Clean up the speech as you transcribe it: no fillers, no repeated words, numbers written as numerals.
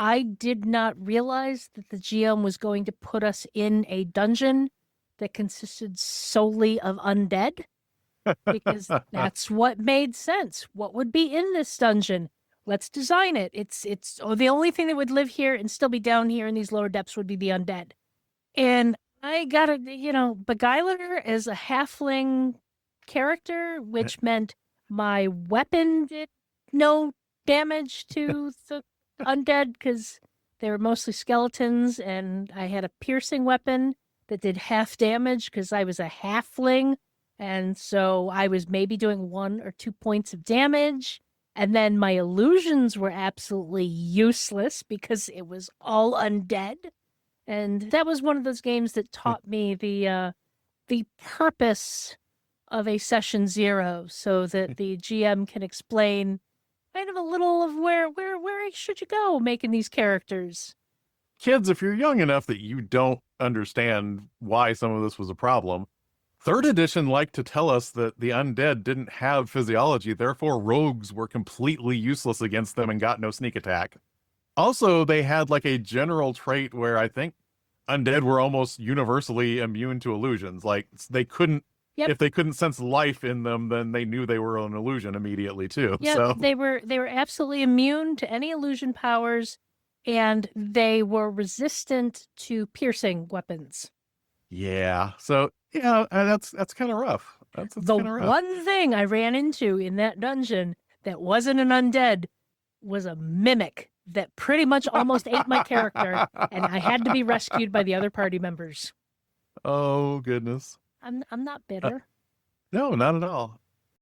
I did not realize that the GM was going to put us in a dungeon that consisted solely of undead, because that's what made sense. What would be in this dungeon? Let's design it. The only thing that would live here and still be down here in these lower depths would be the undead. And I got a, beguiler as a halfling character, which meant my weapon did no damage to the undead because they were mostly skeletons, and I had a piercing weapon that did half damage because I was a halfling, and so I was maybe doing 1 or 2 points of damage. And then my illusions were absolutely useless because it was all undead. And that was one of those games that taught me the purpose of a session 0, so that the GM can explain kind of a little of where should you go making these characters. Kids, if you're young enough that you don't understand why some of this was a problem, third edition liked to tell us that the undead didn't have physiology, therefore rogues were completely useless against them and got no sneak attack. Also, they had like a general trait where I think undead were almost universally immune to illusions. Like they couldn't, if they couldn't sense life in them, then they knew they were an illusion immediately too. Yeah, so they were absolutely immune to any illusion powers, and they were resistant to piercing weapons. Yeah. So yeah, that's kind of rough. That's the kind of rough. One thing I ran into in that dungeon that wasn't an undead was a mimic that pretty much almost ate my character, and I had to be rescued by the other party members. Oh goodness. I'm not bitter. No, not at all.